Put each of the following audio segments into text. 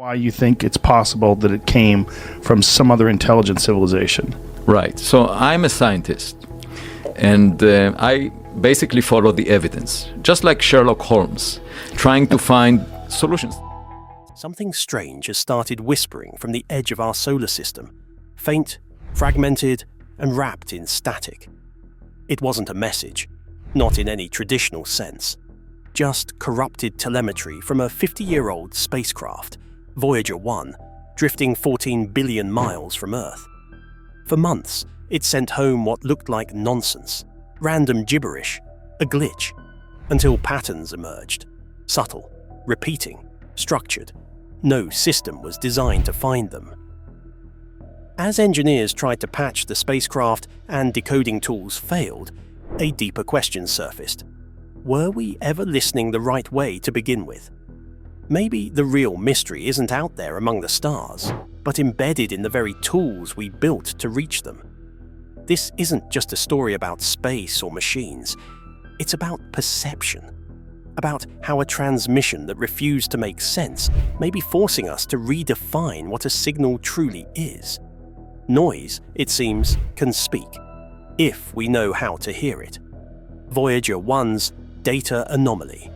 why you think it's possible that it came from some other intelligent civilization. Right. So I'm a scientist, and I basically follow the evidence, just like Sherlock Holmes, trying to find solutions. Something strange has started whispering from the edge of our solar system, faint, fragmented, and wrapped in static. It wasn't a message, not in any traditional sense, just corrupted telemetry from a 50-year-old spacecraft, Voyager 1, drifting 14 billion miles from Earth. For months, it sent home what looked like nonsense, random gibberish, a glitch, until patterns emerged, subtle, repeating, structured. No system was designed to find them. As engineers tried to patch the spacecraft and decoding tools failed, a deeper question surfaced. Were we ever listening the right way to begin with? Maybe the real mystery isn't out there among the stars, but embedded in the very tools we built to reach them. This isn't just a story about space or machines. It's about perception, about how a transmission that refused to make sense may be forcing us to redefine what a signal truly is. Noise, it seems, can speak, if we know how to hear it. Voyager 1's data anomaly.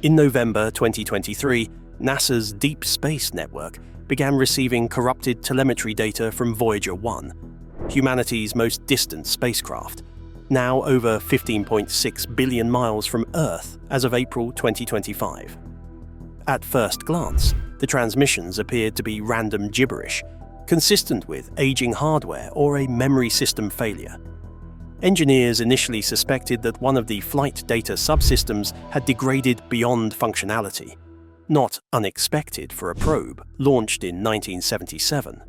In November 2023, NASA's Deep Space Network began receiving corrupted telemetry data from Voyager 1, humanity's most distant spacecraft, now over 15.6 billion miles from Earth as of April 2025. At first glance, the transmissions appeared to be random gibberish, consistent with aging hardware or a memory system failure. Engineers initially suspected that one of the flight data subsystems had degraded beyond functionality, not unexpected for a probe launched in 1977.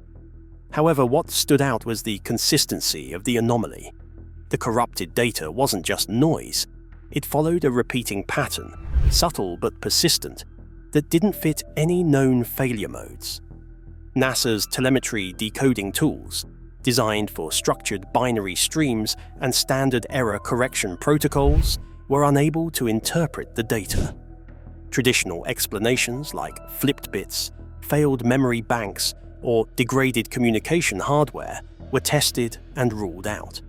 However, what stood out was the consistency of the anomaly. The corrupted data wasn't just noise, it followed a repeating pattern, subtle but persistent, that didn't fit any known failure modes. NASA's telemetry decoding tools, designed for structured binary streams and standard error correction protocols, were unable to interpret the data. Traditional explanations like flipped bits, failed memory banks, or degraded communication hardware were tested and ruled out.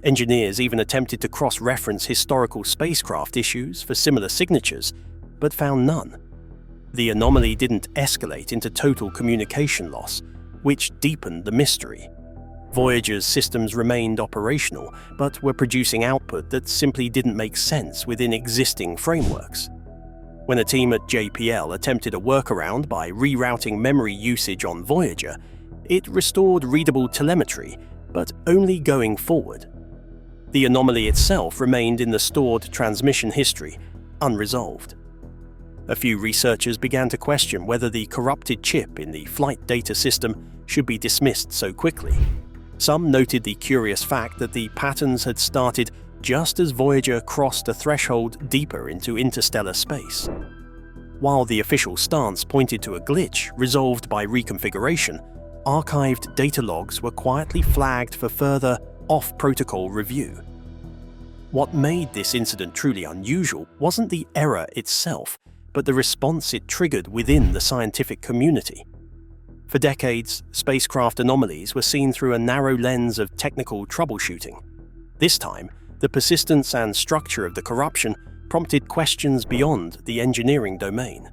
Engineers even attempted to cross-reference historical spacecraft issues for similar signatures, but found none. The anomaly didn't escalate into total communication loss, which deepened the mystery. Voyager's systems remained operational, but were producing output that simply didn't make sense within existing frameworks. When a team at JPL attempted a workaround by rerouting memory usage on Voyager, it restored readable telemetry, but only going forward. The anomaly itself remained in the stored transmission history, unresolved. A few researchers began to question whether the corrupted chip in the flight data system should be dismissed so quickly. Some noted the curious fact that the patterns had started just as Voyager crossed a threshold deeper into interstellar space. While the official stance pointed to a glitch resolved by reconfiguration, archived data logs were quietly flagged for further off-protocol review. What made this incident truly unusual wasn't the error itself, but the response it triggered within the scientific community. For decades, spacecraft anomalies were seen through a narrow lens of technical troubleshooting. This time, the persistence and structure of the corruption prompted questions beyond the engineering domain.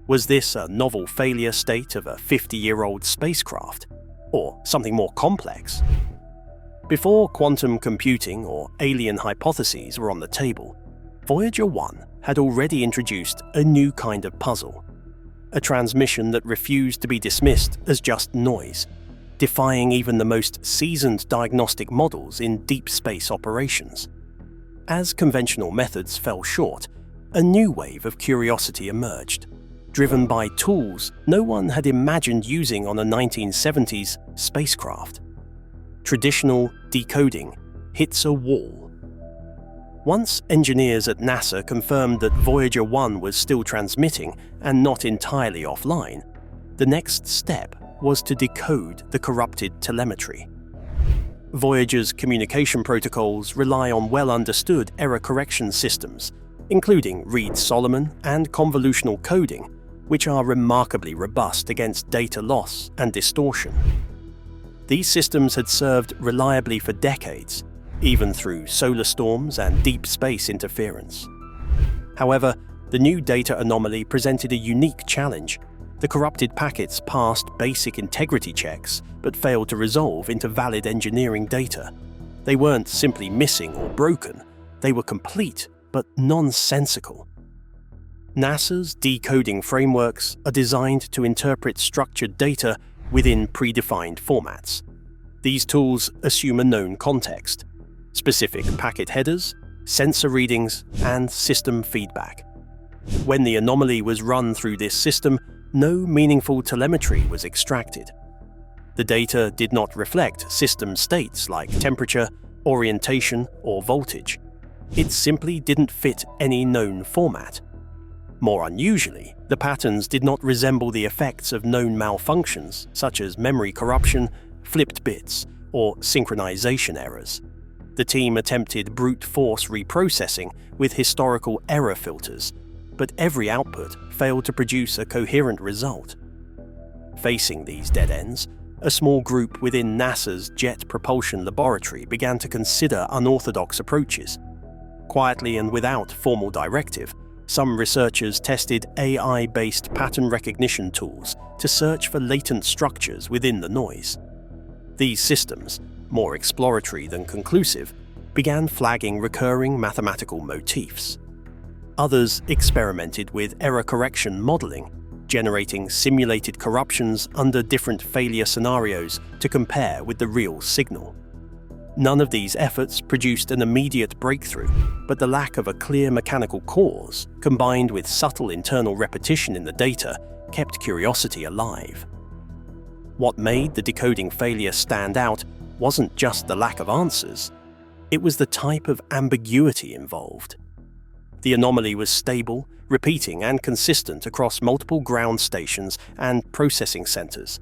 Was this a novel failure state of a 50-year-old spacecraft, or something more complex? Before quantum computing or alien hypotheses were on the table, Voyager 1 had already introduced a new kind of puzzle, a transmission that refused to be dismissed as just noise, defying even the most seasoned diagnostic models in deep space operations. As conventional methods fell short, a new wave of curiosity emerged, driven by tools no one had imagined using on a 1970s spacecraft. Traditional decoding hits a wall. Once engineers at NASA confirmed that Voyager 1 was still transmitting and not entirely offline, the next step was to decode the corrupted telemetry. Voyager's communication protocols rely on well-understood error correction systems, including Reed-Solomon and convolutional coding, which are remarkably robust against data loss and distortion. These systems had served reliably for decades, even through solar storms and deep space interference. However, the new data anomaly presented a unique challenge. The corrupted packets passed basic integrity checks but failed to resolve into valid engineering data. They weren't simply missing or broken, they were complete but nonsensical. NASA's decoding frameworks are designed to interpret structured data within predefined formats. These tools assume a known context, specific packet headers, sensor readings, and system feedback. When the anomaly was run through this system, no meaningful telemetry was extracted. The data did not reflect system states like temperature, orientation, or voltage. It simply didn't fit any known format. More unusually, the patterns did not resemble the effects of known malfunctions such as memory corruption, flipped bits, or synchronization errors. The team attempted brute force reprocessing with historical error filters, but every output failed to produce a coherent result. Facing these dead ends, a small group within NASA's Jet Propulsion Laboratory began to consider unorthodox approaches. Quietly and without formal directive, some researchers tested AI-based pattern recognition tools to search for latent structures within the noise. These systems, more exploratory than conclusive, began flagging recurring mathematical motifs. Others experimented with error correction modeling, generating simulated corruptions under different failure scenarios to compare with the real signal. None of these efforts produced an immediate breakthrough, but the lack of a clear mechanical cause, combined with subtle internal repetition in the data, kept curiosity alive. What made the decoding failure stand out wasn't just the lack of answers, it was the type of ambiguity involved. The anomaly was stable, repeating and consistent across multiple ground stations and processing centers.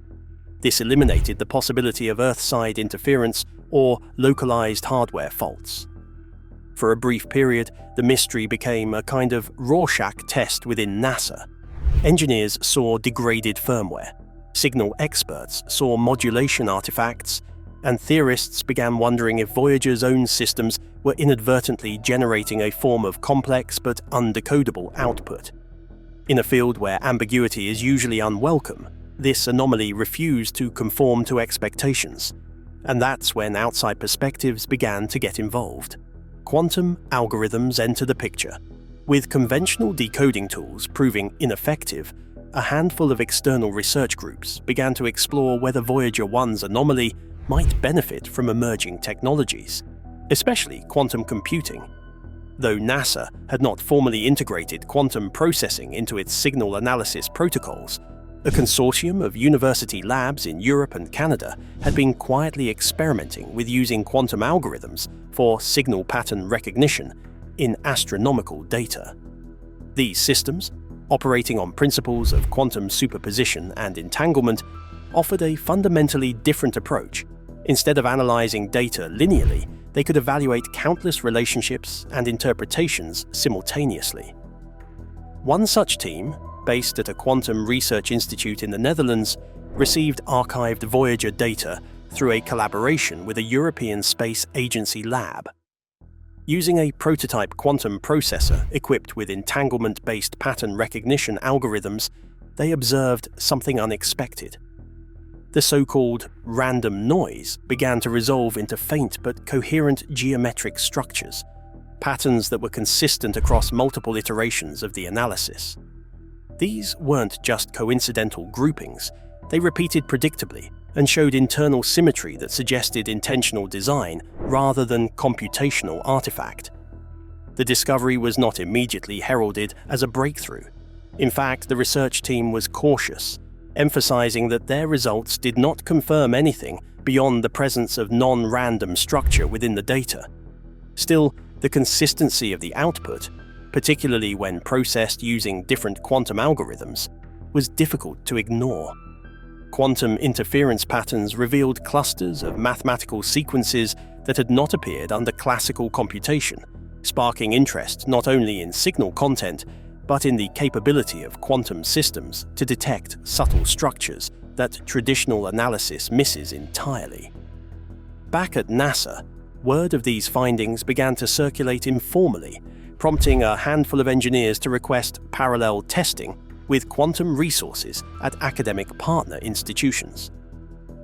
This eliminated the possibility of Earth-side interference or localized hardware faults. For a brief period, the mystery became a kind of Rorschach test within NASA. Engineers saw degraded firmware, signal experts saw modulation artifacts, and theorists began wondering if Voyager's own systems were inadvertently generating a form of complex but undecodable output. In a field where ambiguity is usually unwelcome, this anomaly refused to conform to expectations, and that's when outside perspectives began to get involved. Quantum algorithms enter the picture. With conventional decoding tools proving ineffective, a handful of external research groups began to explore whether Voyager 1's anomaly might benefit from emerging technologies, especially quantum computing. Though NASA had not formally integrated quantum processing into its signal analysis protocols, a consortium of university labs in Europe and Canada had been quietly experimenting with using quantum algorithms for signal pattern recognition in astronomical data. These systems, operating on principles of quantum superposition and entanglement, offered a fundamentally different approach. Instead of analyzing data linearly, they could evaluate countless relationships and interpretations simultaneously. One such team, based at a quantum research institute in the Netherlands, received archived Voyager data through a collaboration with a European Space Agency lab. Using a prototype quantum processor equipped with entanglement-based pattern recognition algorithms, they observed something unexpected. The so-called random noise began to resolve into faint but coherent geometric structures, patterns that were consistent across multiple iterations of the analysis. These weren't just coincidental groupings, they repeated predictably and showed internal symmetry that suggested intentional design rather than computational artifact. The discovery was not immediately heralded as a breakthrough. In fact, the research team was cautious, emphasizing that their results did not confirm anything beyond the presence of non-random structure within the data. Still, the consistency of the output, particularly when processed using different quantum algorithms, was difficult to ignore. Quantum interference patterns revealed clusters of mathematical sequences that had not appeared under classical computation, sparking interest not only in signal content, but in the capability of quantum systems to detect subtle structures that traditional analysis misses entirely. Back at NASA, word of these findings began to circulate informally, prompting a handful of engineers to request parallel testing with quantum resources at academic partner institutions.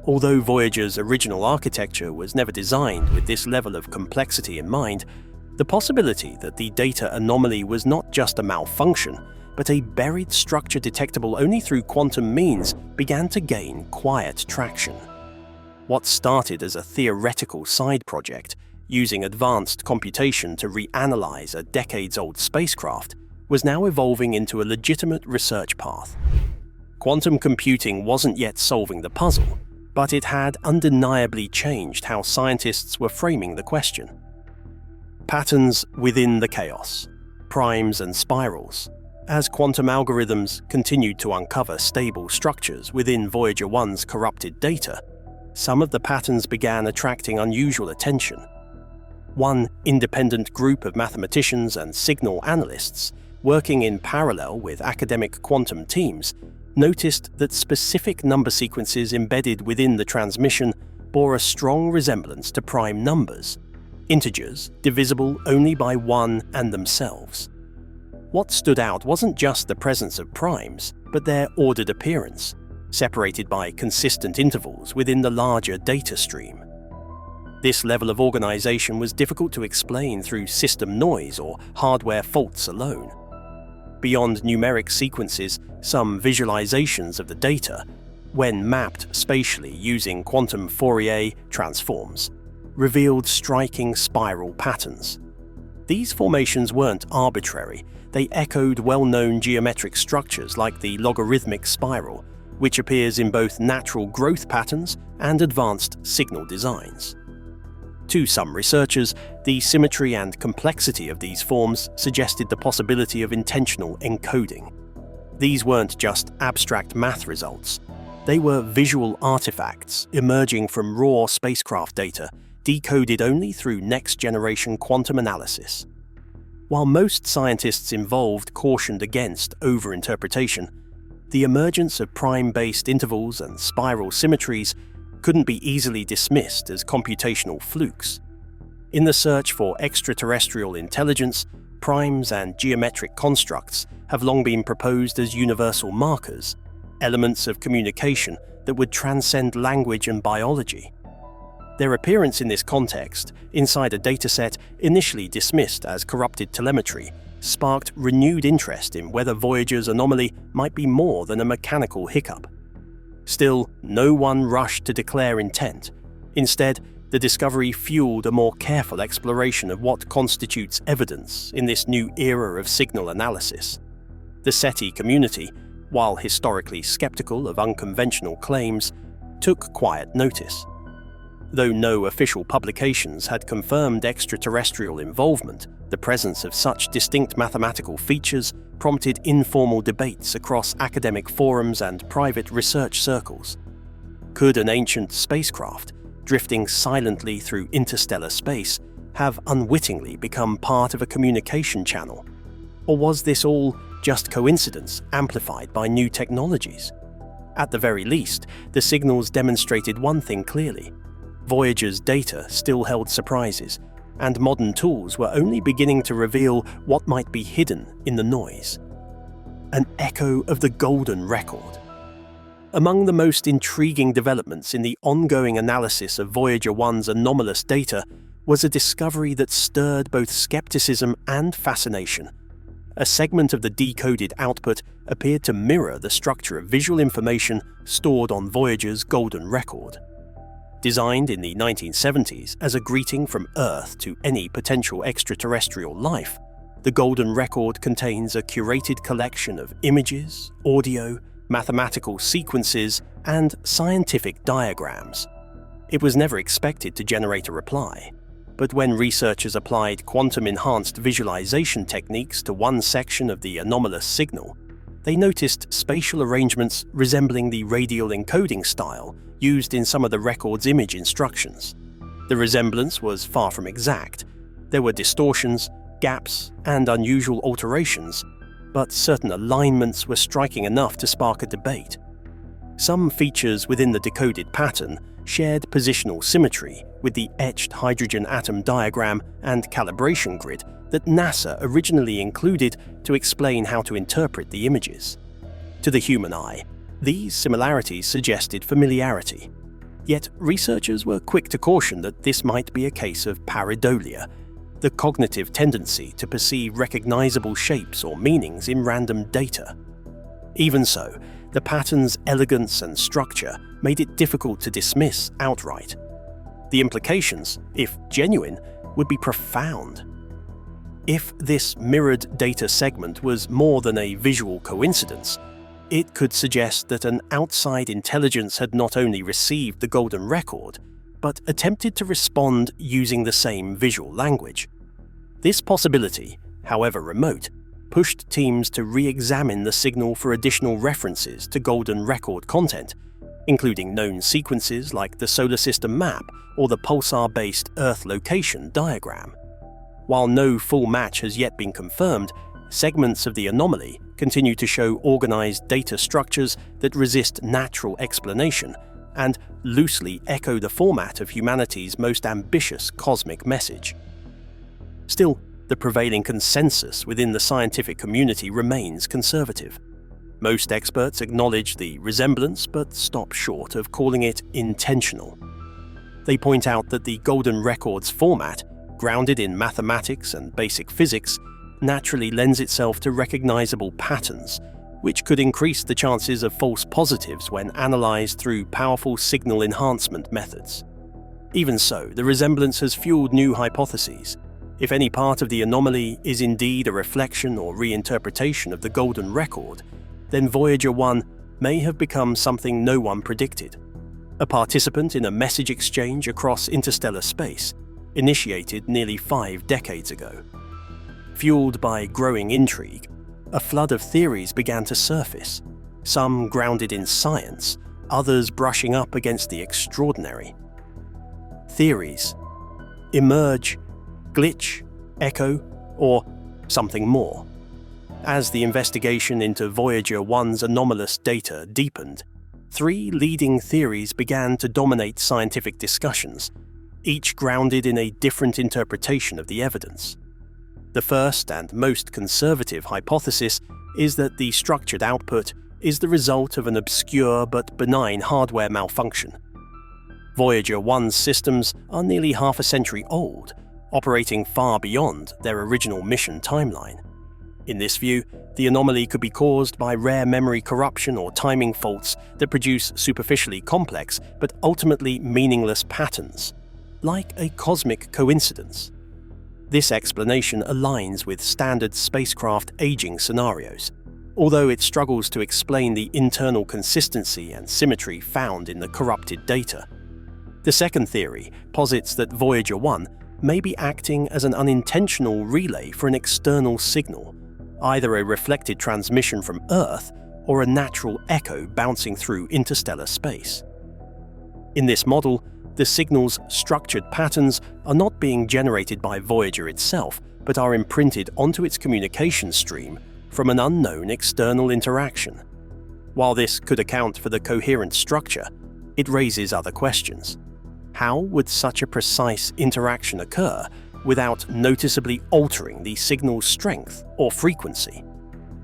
Although Voyager's original architecture was never designed with this level of complexity in mind, the possibility that the data anomaly was not just a malfunction, but a buried structure detectable only through quantum means began to gain quiet traction. What started as a theoretical side project, using advanced computation to reanalyze a decades-old spacecraft, was now evolving into a legitimate research path. Quantum computing wasn't yet solving the puzzle, but it had undeniably changed how scientists were framing the question. Patterns within the chaos, primes and spirals. As quantum algorithms continued to uncover stable structures within Voyager 1's corrupted data, some of the patterns began attracting unusual attention. One independent group of mathematicians and signal analysts, working in parallel with academic quantum teams, noticed that specific number sequences embedded within the transmission bore a strong resemblance to prime numbers, integers divisible only by 1 and themselves. What stood out wasn't just the presence of primes, but their ordered appearance, separated by consistent intervals within the larger data stream. This level of organization was difficult to explain through system noise or hardware faults alone. Beyond numeric sequences, some visualizations of the data, when mapped spatially using quantum Fourier transforms, revealed striking spiral patterns. These formations weren't arbitrary, they echoed well-known geometric structures like the logarithmic spiral, which appears in both natural growth patterns and advanced signal designs. To some researchers, the symmetry and complexity of these forms suggested the possibility of intentional encoding. These weren't just abstract math results. They were visual artifacts emerging from raw spacecraft data, decoded only through next-generation quantum analysis. While most scientists involved cautioned against overinterpretation, the emergence of prime-based intervals and spiral symmetries couldn't be easily dismissed as computational flukes. In the search for extraterrestrial intelligence, primes and geometric constructs have long been proposed as universal markers, elements of communication that would transcend language and biology. Their appearance in this context, inside a dataset initially dismissed as corrupted telemetry, sparked renewed interest in whether Voyager's anomaly might be more than a mechanical hiccup. Still, no one rushed to declare intent. Instead, the discovery fueled a more careful exploration of what constitutes evidence in this new era of signal analysis. The SETI community, while historically skeptical of unconventional claims, took quiet notice. Though no official publications had confirmed extraterrestrial involvement, the presence of such distinct mathematical features prompted informal debates across academic forums and private research circles. Could an ancient spacecraft, drifting silently through interstellar space, have unwittingly become part of a communication channel? Or was this all just coincidence amplified by new technologies? At the very least, the signals demonstrated one thing clearly. Voyager's data still held surprises, and modern tools were only beginning to reveal what might be hidden in the noise. An echo of the golden record. Among the most intriguing developments in the ongoing analysis of Voyager 1's anomalous data was a discovery that stirred both skepticism and fascination. A segment of the decoded output appeared to mirror the structure of visual information stored on Voyager's golden record. Designed in the 1970s as a greeting from Earth to any potential extraterrestrial life, the golden record contains a curated collection of images, audio, mathematical sequences, and scientific diagrams. It was never expected to generate a reply, but when researchers applied quantum-enhanced visualization techniques to one section of the anomalous signal, they noticed spatial arrangements resembling the radial encoding style used in some of the record's image instructions. The resemblance was far from exact. There were distortions, gaps, and unusual alterations, but certain alignments were striking enough to spark a debate. Some features within the decoded pattern shared positional symmetry with the etched hydrogen atom diagram and calibration grid that NASA originally included to explain how to interpret the images. To the human eye, these similarities suggested familiarity. Yet researchers were quick to caution that this might be a case of pareidolia, the cognitive tendency to perceive recognizable shapes or meanings in random data. Even so, the pattern's elegance and structure made it difficult to dismiss outright. The implications, if genuine, would be profound. If this mirrored data segment was more than a visual coincidence, it could suggest that an outside intelligence had not only received the golden record, but attempted to respond using the same visual language. This possibility, however remote, pushed teams to re-examine the signal for additional references to golden record content, including known sequences like the solar system map or the pulsar-based Earth location diagram. While no full match has yet been confirmed, segments of the anomaly continue to show organized data structures that resist natural explanation and loosely echo the format of humanity's most ambitious cosmic message. Still, the prevailing consensus within the scientific community remains conservative. Most experts acknowledge the resemblance but stop short of calling it intentional. They point out that the golden record's format, grounded in mathematics and basic physics, naturally lends itself to recognizable patterns, which could increase the chances of false positives when analyzed through powerful signal enhancement methods. Even so, the resemblance has fueled new hypotheses. If any part of the anomaly is indeed a reflection or reinterpretation of the golden record, then Voyager 1 may have become something no one predicted. A participant in a message exchange across interstellar space, initiated nearly 5 decades ago. Fueled by growing intrigue, a flood of theories began to surface, some grounded in science, others brushing up against the extraordinary. Theories emerge, glitch, echo, or something more. As the investigation into Voyager 1's anomalous data deepened, 3 leading theories began to dominate scientific discussions, each grounded in a different interpretation of the evidence. The first and most conservative hypothesis is that the structured output is the result of an obscure but benign hardware malfunction. Voyager 1's systems are nearly half a century old, operating far beyond their original mission timeline. In this view, the anomaly could be caused by rare memory corruption or timing faults that produce superficially complex but ultimately meaningless patterns, like a cosmic coincidence. This explanation aligns with standard spacecraft aging scenarios, although it struggles to explain the internal consistency and symmetry found in the corrupted data. The second theory posits that Voyager 1 may be acting as an unintentional relay for an external signal, either a reflected transmission from Earth or a natural echo bouncing through interstellar space. In this model, the signal's structured patterns are not being generated by Voyager itself, but are imprinted onto its communication stream from an unknown external interaction. While this could account for the coherent structure, it raises other questions. How would such a precise interaction occur without noticeably altering the signal's strength or frequency?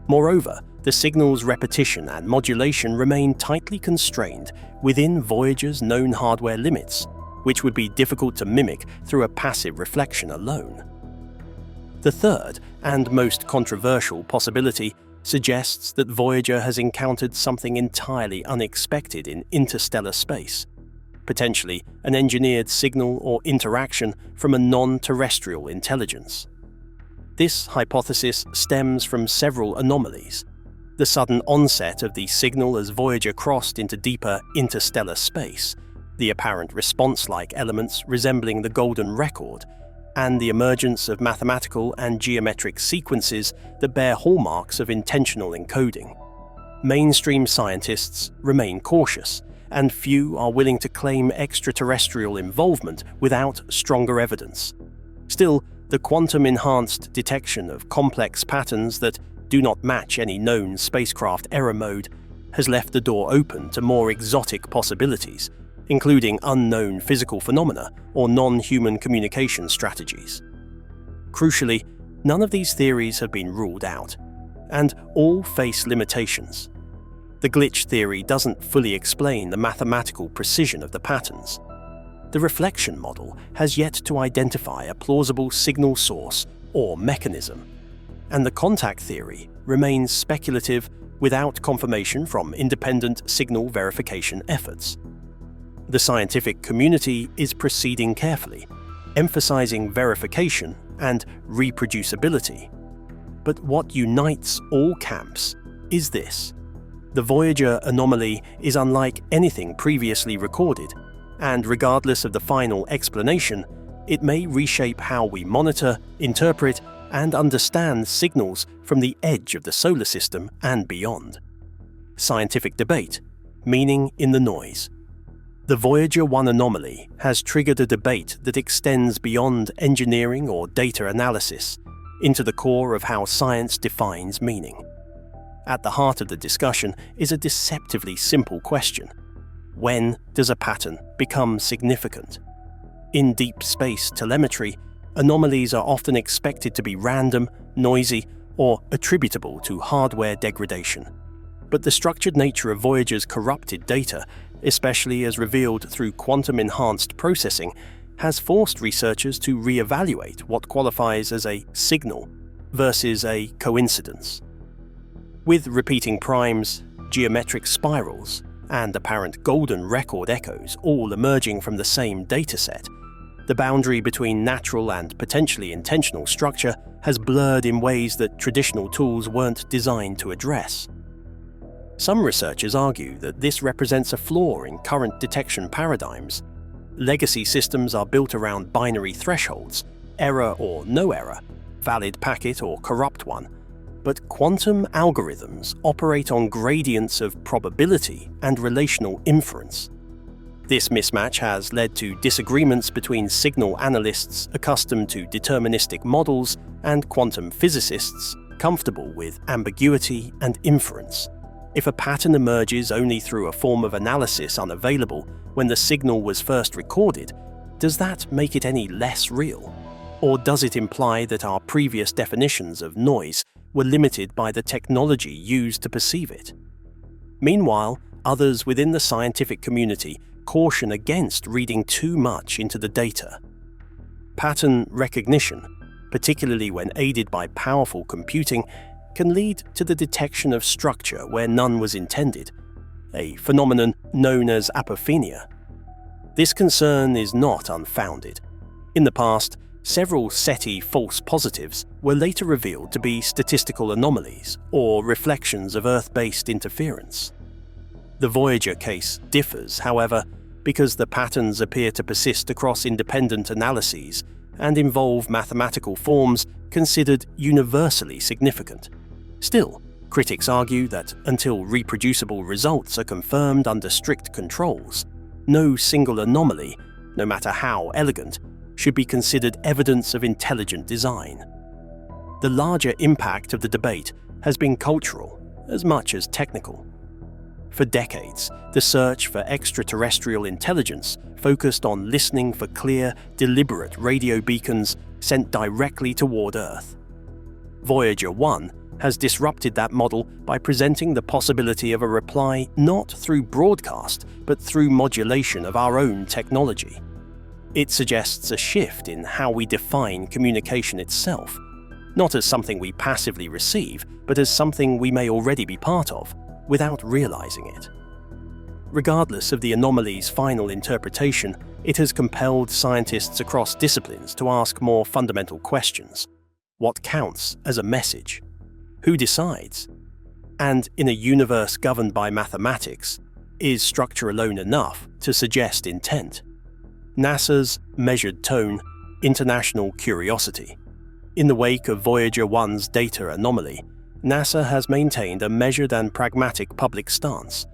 Moreover, the signal's repetition and modulation remain tightly constrained within Voyager's known hardware limits, which would be difficult to mimic through a passive reflection alone. The third, and most controversial possibility, suggests that Voyager has encountered something entirely unexpected in interstellar space, potentially an engineered signal or interaction from a non-terrestrial intelligence. This hypothesis stems from several anomalies: the sudden onset of the signal as Voyager crossed into deeper interstellar space, the apparent response-like elements resembling the golden record, and the emergence of mathematical and geometric sequences that bear hallmarks of intentional encoding. Mainstream scientists remain cautious, and few are willing to claim extraterrestrial involvement without stronger evidence. Still, the quantum-enhanced detection of complex patterns that do not match any known spacecraft error mode has left the door open to more exotic possibilities, including unknown physical phenomena or non-human communication strategies. Crucially, none of these theories have been ruled out, and all face limitations. The glitch theory doesn't fully explain the mathematical precision of the patterns. The reflection model has yet to identify a plausible signal source or mechanism, and the contact theory remains speculative without confirmation from independent signal verification efforts. The scientific community is proceeding carefully, emphasizing verification and reproducibility. But what unites all camps is this: the Voyager anomaly is unlike anything previously recorded, and regardless of the final explanation, it may reshape how we monitor, interpret, and understand signals from the edge of the solar system and beyond. Scientific debate, meaning in the noise. The Voyager 1 anomaly has triggered a debate that extends beyond engineering or data analysis into the core of how science defines meaning. At the heart of the discussion is a deceptively simple question: when does a pattern become significant? In deep space telemetry, anomalies are often expected to be random, noisy, or attributable to hardware degradation. But the structured nature of Voyager's corrupted data, especially as revealed through quantum-enhanced processing, has forced researchers to re-evaluate what qualifies as a signal versus a coincidence. With repeating primes, geometric spirals, and apparent golden record echoes all emerging from the same dataset, the boundary between natural and potentially intentional structure has blurred in ways that traditional tools weren't designed to address. Some researchers argue that this represents a flaw in current detection paradigms. Legacy systems are built around binary thresholds, error or no error, valid packet or corrupt one, but quantum algorithms operate on gradients of probability and relational inference. This mismatch has led to disagreements between signal analysts accustomed to deterministic models and quantum physicists comfortable with ambiguity and inference. If a pattern emerges only through a form of analysis unavailable when the signal was first recorded, does that make it any less real? Or does it imply that our previous definitions of noise were limited by the technology used to perceive it? Meanwhile, others within the scientific community caution against reading too much into the data. Pattern recognition, particularly when aided by powerful computing, can lead to the detection of structure where none was intended, a phenomenon known as apophenia. This concern is not unfounded. In the past, several SETI false positives were later revealed to be statistical anomalies or reflections of Earth-based interference. The Voyager case differs, however, because the patterns appear to persist across independent analyses and involve mathematical forms considered universally significant. Still, critics argue that until reproducible results are confirmed under strict controls, no single anomaly, no matter how elegant, should be considered evidence of intelligent design. The larger impact of the debate has been cultural as much as technical. For decades, the search for extraterrestrial intelligence focused on listening for clear, deliberate radio beacons sent directly toward Earth. Voyager 1 has disrupted that model by presenting the possibility of a reply not through broadcast, but through modulation of our own technology. It suggests a shift in how we define communication itself, not as something we passively receive, but as something we may already be part of, without realizing it. Regardless of the anomaly's final interpretation, it has compelled scientists across disciplines to ask more fundamental questions. What counts as a message? Who decides? And in a universe governed by mathematics, is structure alone enough to suggest intent? NASA's measured tone, international curiosity. In the wake of Voyager 1's data anomaly, NASA has maintained a measured and pragmatic public stance.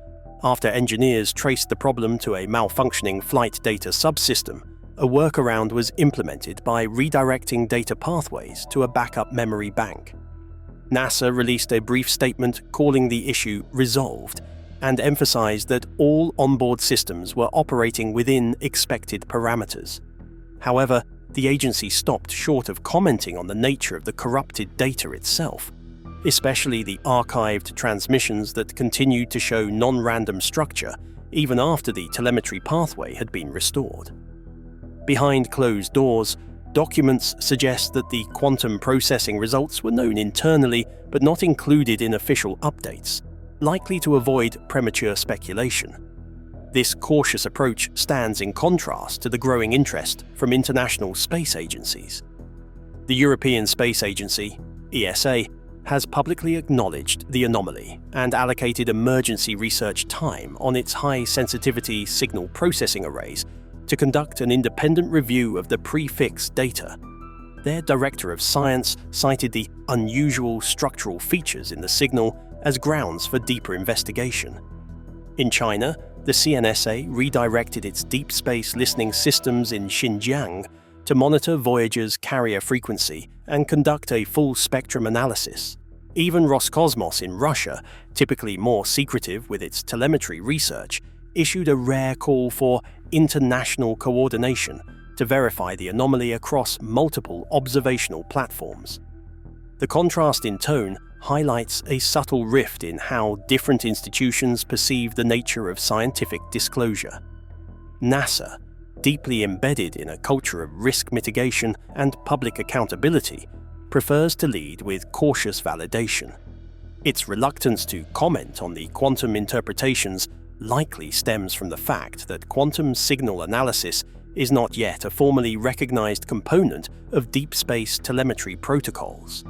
After engineers traced the problem to a malfunctioning flight data subsystem, a workaround was implemented by redirecting data pathways to a backup memory bank. NASA released a brief statement calling the issue resolved and emphasized that all onboard systems were operating within expected parameters. However, the agency stopped short of commenting on the nature of the corrupted data itself, especially the archived transmissions that continued to show non-random structure even after the telemetry pathway had been restored. Behind closed doors, documents suggest that the quantum processing results were known internally but not included in official updates, likely to avoid premature speculation. This cautious approach stands in contrast to the growing interest from international space agencies. The European Space Agency, ESA, has publicly acknowledged the anomaly and allocated emergency research time on its high-sensitivity signal processing arrays to conduct an independent review of the prefix data. Their Director of Science cited the unusual structural features in the signal as grounds for deeper investigation. In China, the CNSA redirected its deep space listening systems in Xinjiang to monitor Voyager's carrier frequency and conduct a full spectrum analysis. Even Roscosmos in Russia, typically more secretive with its telemetry research, issued a rare call for international coordination to verify the anomaly across multiple observational platforms. The contrast in tone highlights a subtle rift in how different institutions perceive the nature of scientific disclosure. NASA, deeply embedded in a culture of risk mitigation and public accountability, prefers to lead with cautious validation. Its reluctance to comment on the quantum interpretations likely stems from the fact that quantum signal analysis is not yet a formally recognized component of deep space telemetry protocols.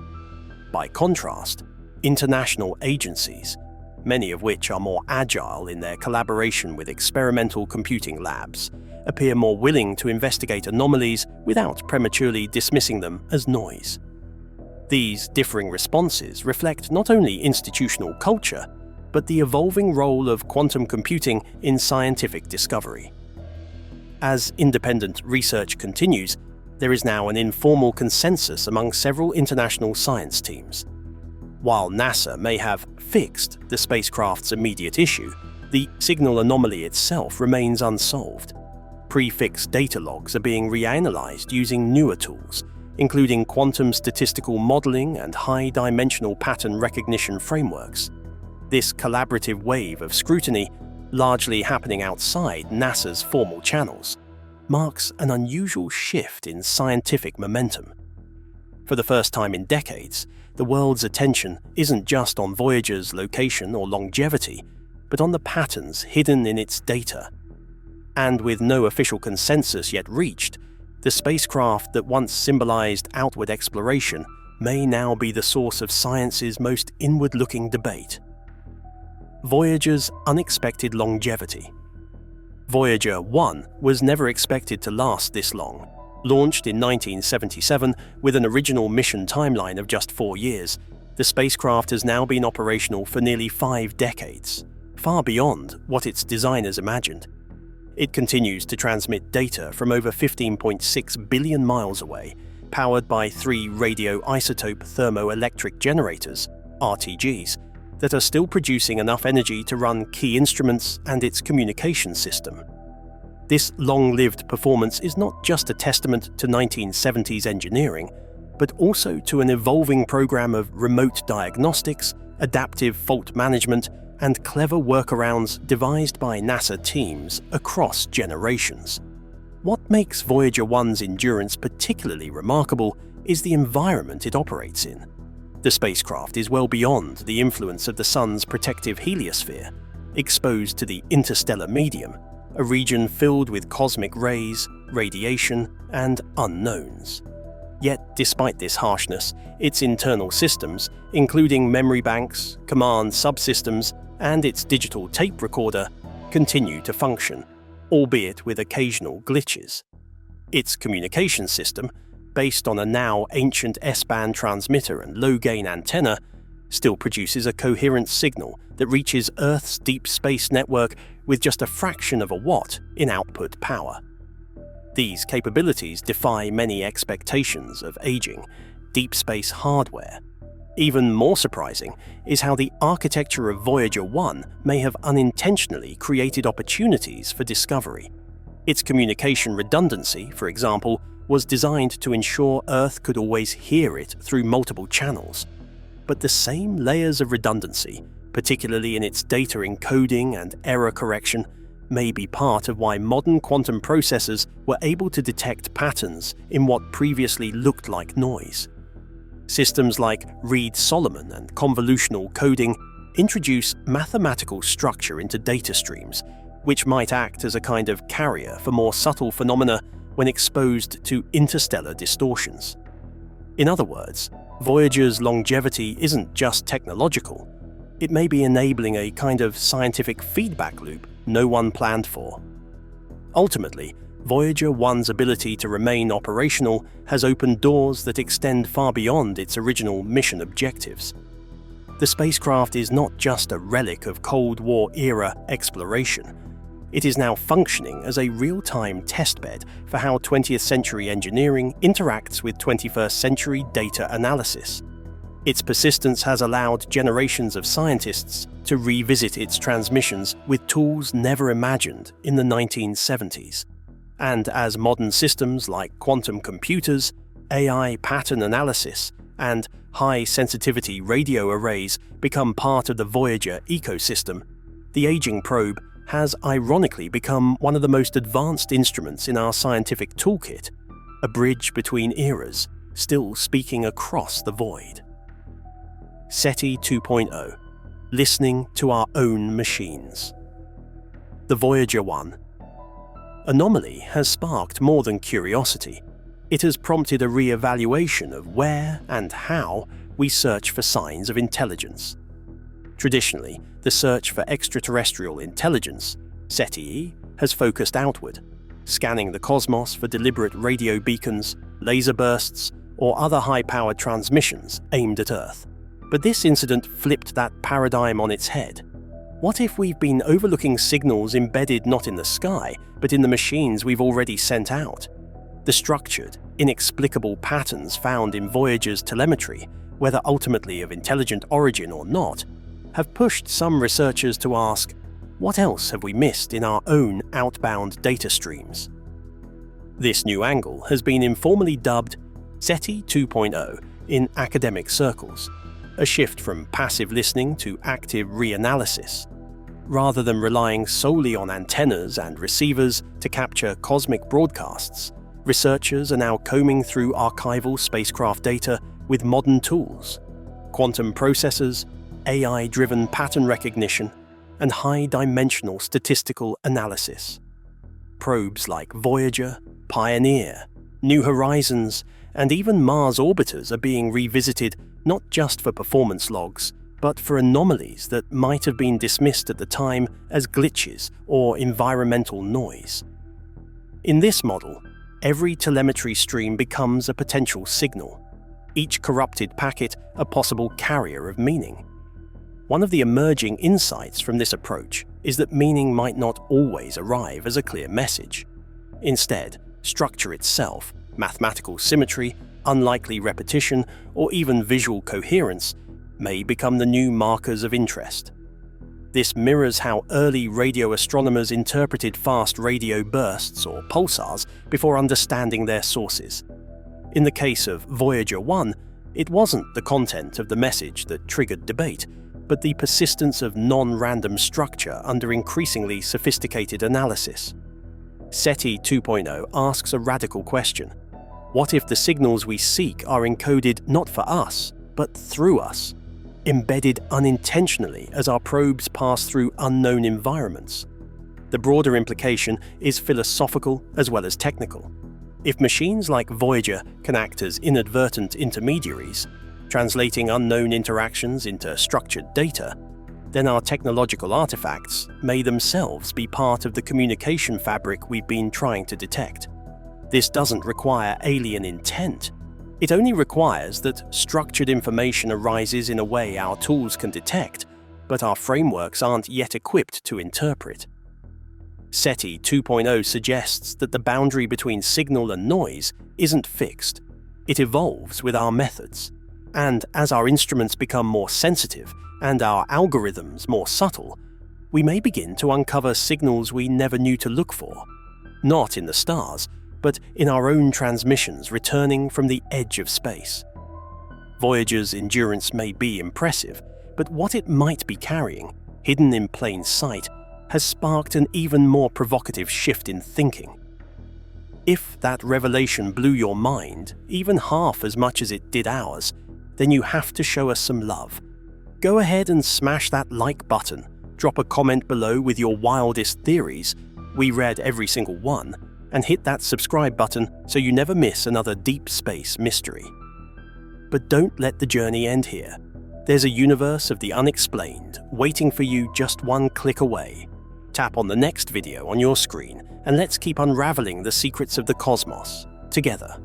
By contrast, international agencies, many of which are more agile in their collaboration with experimental computing labs, appear more willing to investigate anomalies without prematurely dismissing them as noise. These differing responses reflect not only institutional culture, but the evolving role of quantum computing in scientific discovery. As independent research continues, there is now an informal consensus among several international science teams. While NASA may have fixed the spacecraft's immediate issue, the signal anomaly itself remains unsolved. Prefix data logs are being reanalyzed using newer tools, including quantum statistical modeling and high-dimensional pattern recognition frameworks. This collaborative wave of scrutiny, largely happening outside NASA's formal channels, marks an unusual shift in scientific momentum. For the first time in decades, the world's attention isn't just on Voyager's location or longevity, but on the patterns hidden in its data. And with no official consensus yet reached, the spacecraft that once symbolized outward exploration may now be the source of science's most inward-looking debate. Voyager's unexpected longevity. Voyager 1 was never expected to last this long. Launched in 1977 with an original mission timeline of just 4 years, the spacecraft has now been operational for nearly 5 decades, far beyond what its designers imagined. It continues to transmit data from over 15.6 billion miles away, powered by 3 radioisotope thermoelectric generators, RTGs, that are still producing enough energy to run key instruments and its communication system. This long-lived performance is not just a testament to 1970s engineering, but also to an evolving program of remote diagnostics, adaptive fault management, and clever workarounds devised by NASA teams across generations. What makes Voyager 1's endurance particularly remarkable is the environment it operates in. The spacecraft is well beyond the influence of the Sun's protective heliosphere, exposed to the interstellar medium, a region filled with cosmic rays, radiation, and unknowns. Yet, despite this harshness, its internal systems, including memory banks, command subsystems, and its digital tape recorder, continue to function, albeit with occasional glitches. Its communication system, based on a now ancient S-band transmitter and low-gain antenna, still produces a coherent signal that reaches Earth's deep space network with just a fraction of a watt in output power. These capabilities defy many expectations of aging, deep space hardware. Even more surprising is how the architecture of Voyager 1 may have unintentionally created opportunities for discovery. Its communication redundancy, for example, was designed to ensure Earth could always hear it through multiple channels. But the same layers of redundancy, particularly in its data encoding and error correction, may be part of why modern quantum processors were able to detect patterns in what previously looked like noise. Systems like Reed-Solomon and convolutional coding introduce mathematical structure into data streams, which might act as a kind of carrier for more subtle phenomena when exposed to interstellar distortions. In other words, Voyager's longevity isn't just technological, it may be enabling a kind of scientific feedback loop no one planned for. Ultimately, Voyager 1's ability to remain operational has opened doors that extend far beyond its original mission objectives. The spacecraft is not just a relic of Cold War-era exploration. It is now functioning as a real-time testbed for how 20th century engineering interacts with 21st century data analysis. Its persistence has allowed generations of scientists to revisit its transmissions with tools never imagined in the 1970s. And as modern systems like quantum computers, AI pattern analysis, and high-sensitivity radio arrays become part of the Voyager ecosystem, the aging probe has ironically become one of the most advanced instruments in our scientific toolkit, a bridge between eras, still speaking across the void. SETI 2.0 – Listening to Our Own Machines. The Voyager 1 anomaly has sparked more than curiosity. It has prompted a re-evaluation of where and how we search for signs of intelligence. Traditionally, the search for extraterrestrial intelligence, SETI, has focused outward, scanning the cosmos for deliberate radio beacons, laser bursts, or other high-powered transmissions aimed at Earth. But this incident flipped that paradigm on its head. What if we've been overlooking signals embedded not in the sky, but in the machines we've already sent out? The structured, inexplicable patterns found in Voyager's telemetry, whether ultimately of intelligent origin or not, have pushed some researchers to ask, what else have we missed in our own outbound data streams? This new angle has been informally dubbed SETI 2.0 in academic circles, a shift from passive listening to active reanalysis. Rather than relying solely on antennas and receivers to capture cosmic broadcasts, researchers are now combing through archival spacecraft data with modern tools, quantum processors, AI-driven pattern recognition, and high-dimensional statistical analysis. Probes like Voyager, Pioneer, New Horizons, and even Mars orbiters are being revisited not just for performance logs, but for anomalies that might have been dismissed at the time as glitches or environmental noise. In this model, every telemetry stream becomes a potential signal, each corrupted packet a possible carrier of meaning. One of the emerging insights from this approach is that meaning might not always arrive as a clear message. Instead, structure itself, mathematical symmetry, unlikely repetition, or even visual coherence may become the new markers of interest. This mirrors how early radio astronomers interpreted fast radio bursts or pulsars before understanding their sources. In the case of Voyager 1, it wasn't the content of the message that triggered debate, but the persistence of non-random structure under increasingly sophisticated analysis. SETI 2.0 asks a radical question. What if the signals we seek are encoded not for us, but through us, embedded unintentionally as our probes pass through unknown environments? The broader implication is philosophical as well as technical. If machines like Voyager can act as inadvertent intermediaries, translating unknown interactions into structured data, then our technological artifacts may themselves be part of the communication fabric we've been trying to detect. This doesn't require alien intent. It only requires that structured information arises in a way our tools can detect, but our frameworks aren't yet equipped to interpret. SETI 2.0 suggests that the boundary between signal and noise isn't fixed. It evolves with our methods. And as our instruments become more sensitive and our algorithms more subtle, we may begin to uncover signals we never knew to look for, not in the stars, but in our own transmissions returning from the edge of space. Voyager's endurance may be impressive, but what it might be carrying, hidden in plain sight, has sparked an even more provocative shift in thinking. If that revelation blew your mind, even half as much as it did ours, then you have to show us some love. Go ahead and smash that like button, drop a comment below with your wildest theories, we read every single one, and hit that subscribe button so you never miss another deep space mystery. But don't let the journey end here. There's a universe of the unexplained waiting for you just one click away. Tap on the next video on your screen and let's keep unraveling the secrets of the cosmos together.